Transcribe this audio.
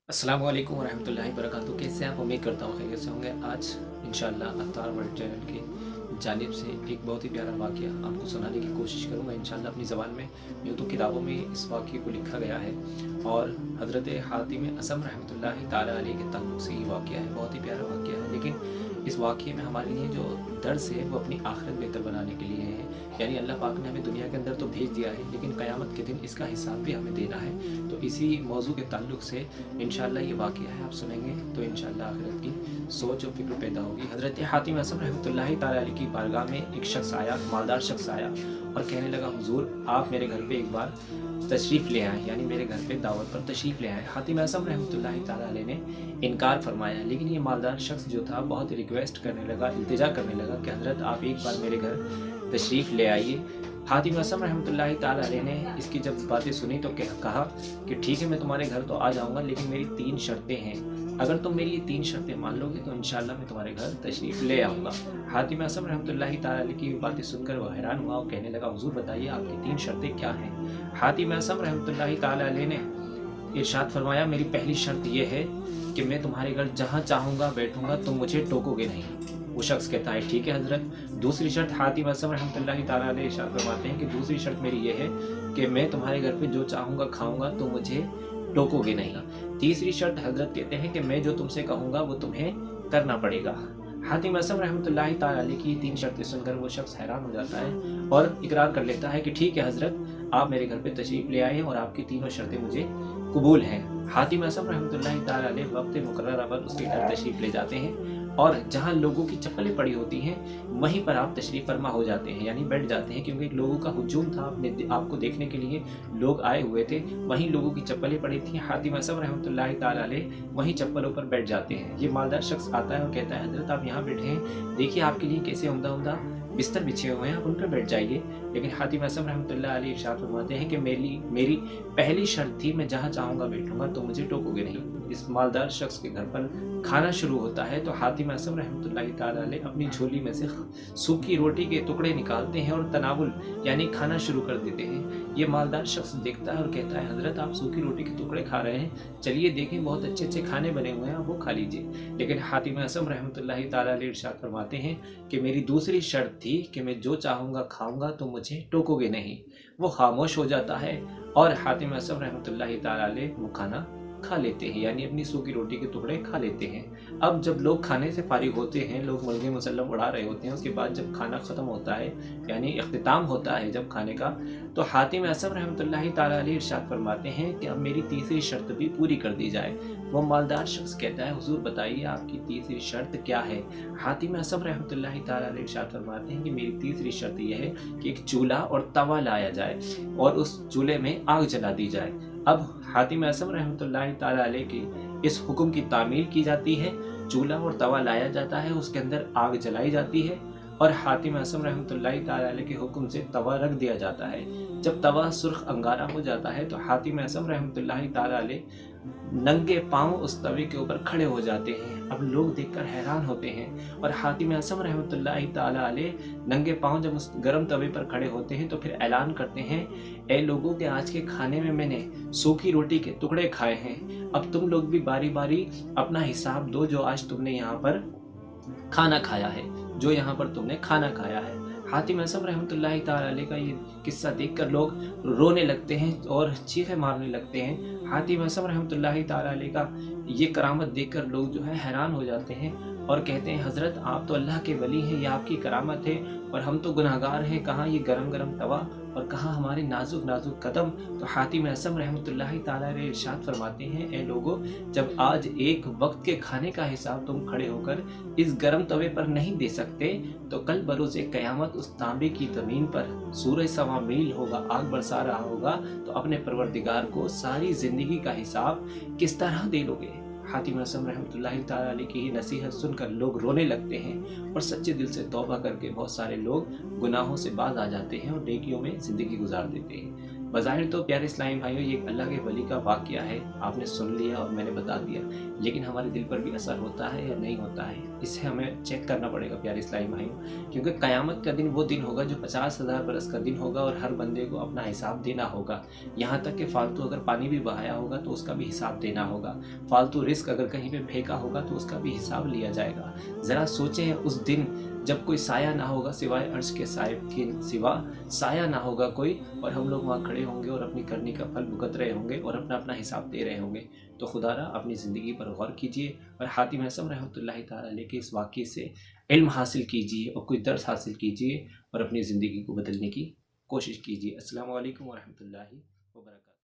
अस्सलाम वालेकुम वरहमतुल्लाहि वबरकातुहू। कैसे हैं आप? उम्मीद करता हूँ खैरियत से होंगे। आज इंशाअल्लाह अत्तार वर्ल्ड चैनल की जानिब से एक बहुत ही प्यारा वाक़या आपको सुनाने की कोशिश करूँगा इंशाअल्लाह अपनी ज़बान में। यूँ तो किताबों में इस वाक़ये को लिखा गया है और हज़रत हातिम असम रहमतुल्लाहि ताला अलैह के ताल्लुक़ से ये वाक़या है। बहुत ही प्यारा वाक़या है, लेकिन इस वाक़ये में हमारे लिए जो दर्स है वो अपनी आखिरत बेहतर बनाने के लिए है। यानी अल्लाह पाक ने हमें दुनिया के अंदर तो भेज दिया है, लेकिन क़यामत के दिन इसका हिसाब भी हमें देना है। तो इसी मौजू के ताल्लुक़ से इंशाअल्लाह ये वाक़या है, आप सुनेंगे तो इंशाअल्लाह आखिरत की सोच और फ़िक्र पैदा होगी। हज़रत हातिम असम रहमतुल्लाहि ताला अलैह की बारगाह में एक शख्स आया, मालदार शख्स आया और कहने लगा, हुज़ूर आप मेरे घर पे एक बार तशरीफ़ ले आएँ, यानी मेरे घर पे दावत पर तशरीफ़ ले आएँ। हातिम असम रहमतुल्लाहि ताला अलैह ने इनकार फरमाया, लेकिन ये मालदार शख्स जो था बहुत रिक्वेस्ट करने लगा, इल्तिजा करने लगा कि हज़रत आप एक बार मेरे घर तशरीफ़ ले आइए। हातिम असम रहमतुल्लाहि ताला अलैह ने इसकी जब बातें सुनी तो कहा कि ठीक है, मैं तुम्हारे घर तो आ जाऊँगा, लेकिन मेरी 3 शर्तें हैं। अगर तुम मेरी ये 3 शर्तें मान लोगे तो इंशाअल्लाह मैं तुम्हारे घर तशरीफ़ ले आऊँगा। हातिम असम रहमतुल्लाहि ताला अलैह की बातें सुनकर वो हैरान हुआ और कहने लगा, हुज़ूर बताइए आपकी 3 शर्तें क्या हैं? हातिम असम रहमतुल्लाहि ताला अलैह ने इरशाद फरमाया, मेरी पहली शर्त ये है कि मैं तुम्हारे घर जहाँ चाहूँगा बैठूँगा, तुम मुझे टोकोगे नहीं। वो शख्स कहता है, ठीक है हज़रत। दूसरी शर्त हातिम असम रहमतुल्लाहि ताला अलैह इरशाद फरमाते हैं कि दूसरी शर्त मेरी ये है कि मैं तुम्हारे घर पे जो चाहूँगा खाऊँगा, तो मुझे टोकोगे नहीं। तीसरी शर्त हज़रत कहते हैं कि मैं जो तुमसे कहूँगा वो तुम्हें करना पड़ेगा। हातिम असम रहमतुल्लाहि ताला अलैह की 3 शर्तें सुनकर वो शख्स हैरान हो जाता है और इकरार कर लेता है कि ठीक है हज़रत, आप मेरे घर पे तशरीफ़ ले आए और आपकी तीनों शर्तें मुझे कबूल हैं। हातिम असम रहमतुल्लाहि ताला अलैह वक्त मुकर्ररा पर उसके घर तशरीफ़ ले जाते हैं और जहाँ लोगों की चप्पलें पड़ी होती हैं वहीं पर आप तशरीफ़ फरमा हो जाते हैं, यानी बैठ जाते हैं, क्योंकि लोगों का हुजूम था, आपको देखने के लिए लोग आए हुए थे। वहीं लोगों की चप्पलें पड़ी थी, हातिम असम रहमतुल्लाहि ताला अलैह वहीं चप्पलों पर बैठ जाते हैं। ये मालदार शख्स आता है और कहता है, हज़रत आप यहाँ बैठे हैं, देखिए आपके लिए कैसे उम्दा उम्दा बिस्तर बिछे हुए हैं, आप उन पर बैठ जाइए। लेकिन हातिम असम रहमतुल्लाहि अलैह इरशाद फरमाते हैं कि मेरी पहली शर्त थी, मैं जहाँ चाहूँगा बैठूँगा, तो मुझे टोकोगे नहीं। इस मालदार शख्स के घर पर खाना शुरू होता है तो हातिम असम रहमतुल्लाहि ताला अलैह अपनी झोली में से सूखी रोटी के टुकड़े निकालते हैं और तनावुल यानी खाना शुरू कर देते हैं। ये मालदार शख्स देखता है और कहता है, हज़रत आप सूखी रोटी के टुकड़े खा रहे हैं, चलिए देखें बहुत अच्छे अच्छे खाने बने हुए हैं, आप वो खा लीजिए। लेकिन हातिम असम रहमतुल्लाहि ताला अलैह इरशाद फरमाते हैं कि मेरी दूसरी शर्त थी कि मैं जो चाहूँगा खाऊँगा, तो मुझे टोकोगे नहीं। वो खामोश हो जाता है और हातिम असम रहमतुल्लाहि ताला अलैह वो खाना खा लेते हैं, यानी अपनी सूखी रोटी के टुकड़े खा लेते हैं। अब जब लोग खाने से फारिग होते हैं, लोग मुर्गे मुसल्लम उड़ा रहे होते हैं, उसके बाद जब खाना ख़त्म होता है, यानी इख्तिताम होता है जब खाने का, तो हातिम असम रहमतुल्लाहि ताला अलैह इरशाद फरमाते हैं कि अब मेरी तीसरी शर्त भी पूरी कर दी जाए। वो मालदार शख्स कहता है, हुज़ूर बताइए आपकी तीसरी शर्त क्या है? हातिम असम रहमतुल्लाहि ताला अलैह इरशाद फरमाते हैं कि मेरी तीसरी शर्त यह है कि एक चूल्हा और तवा लाया जाए और उस चूल्हे में आग जला दी जाए। अब हातिम असम रहमतुल्लाहि ताला अलैह के इस हुक्म की तामील की जाती है, चूल्हा और तवा लाया जाता है, उसके अंदर आग जलाई जाती है और हातिम असम रहमतुल्लाहि ताला अलैह के हुक्म से तवा रख दिया जाता है। जब तवा सुर्ख अंगारा हो जाता है तो हातिम असम रहमतुल्लाहि ताला अलैह नंगे पांव उस तवे के ऊपर खड़े हो जाते हैं। अब लोग देखकर हैरान होते हैं और हातिम असम रहमतुल्लाहि ताला अलैह नंगे पांव जब उस गर्म तवे पर खड़े होते हैं तो फिर ऐलान करते हैं, ए लोगों के आज के खाने में मैंने सूखी रोटी के टुकड़े खाए हैं, अब तुम लोग भी बारी बारी अपना हिसाब दो जो आज तुमने यहाँ पर खाना खाया है, जो यहाँ पर तुमने खाना खाया है। हातिम असम रहमतुल्लाहि ताला अलैह का ये किस्सा देखकर लोग रोने लगते हैं और चीखें मारने लगते हैं। हातिम असम रहमतुल्लाहि ताला अलैह का ये करामत देखकर लोग जो है हैरान हो जाते हैं और कहते हैं, हज़रत आप तो अल्लाह के वली हैं, ये आपकी करामत है और हम तो गुनाहगार हैं, कहाँ ये गरम गरम तवा और कहाँ हमारे नाजुक नाजुक कदम। तो हातिम असम रहमतुल्लाहि ताला अलैह इरशाद फरमाते हैं, ए लोगो, जब आज एक वक्त के खाने का हिसाब तुम खड़े होकर इस गरम तवे पर नहीं दे सकते, तो कल बरोज़े क़यामत उस तांबे की ज़मीन पर सूरज सवा मील होगा, आग बरसा रहा होगा, तो अपने परवरदिगार को सारी ज़िंदगी का हिसाब किस तरह दे लोगे? हातिम असम रहमतुल्लाहि ताला अलैह की नसीहत सुनकर लोग रोने लगते हैं और सच्चे दिल से तौबा करके बहुत सारे लोग गुनाहों से बाज आ जाते हैं और नेकियों में ज़िंदगी गुजार देते हैं। बज़ाहिर तो प्यारे इस्लामी भाइयों ये एक अल्लाह के वली का वाक़या है, आपने सुन लिया और मैंने बता दिया, लेकिन हमारे दिल पर भी असर होता है या नहीं होता है, इसे हमें चेक करना पड़ेगा प्यारे इस्लामी भाइयों। क्योंकि क़यामत का दिन वो दिन होगा जो 50,000 बरस का दिन होगा और हर बंदे को अपना हिसाब देना होगा। यहाँ तक कि फ़ालतू अगर पानी भी बहाया होगा तो उसका भी हिसाब देना होगा, फ़ालतू रिस्क अगर कहीं पे फेंका होगा तो उसका भी हिसाब लिया जाएगा। ज़रा सोचें उस दिन जब कोई साया ना होगा सिवाय अर्श के साए के सिवा साया ना होगा कोई, और हम लोग वहाँ खड़े होंगे और अपनी करनी का फल भुगत रहे होंगे और अपना अपना हिसाब दे रहे होंगे। तो खुदारा अपनी ज़िंदगी पर गौर कीजिए और हातिम हसन रहमतुल्लाहि ताला अलैह के इस वाक़ये से इल्म हासिल कीजिए और कोई दर्स हासिल कीजिए और अपनी ज़िंदगी को बदलने की कोशिश कीजिए। अस्सलामु अलैकुम व रहमतुल्लाहि व बरकातहू।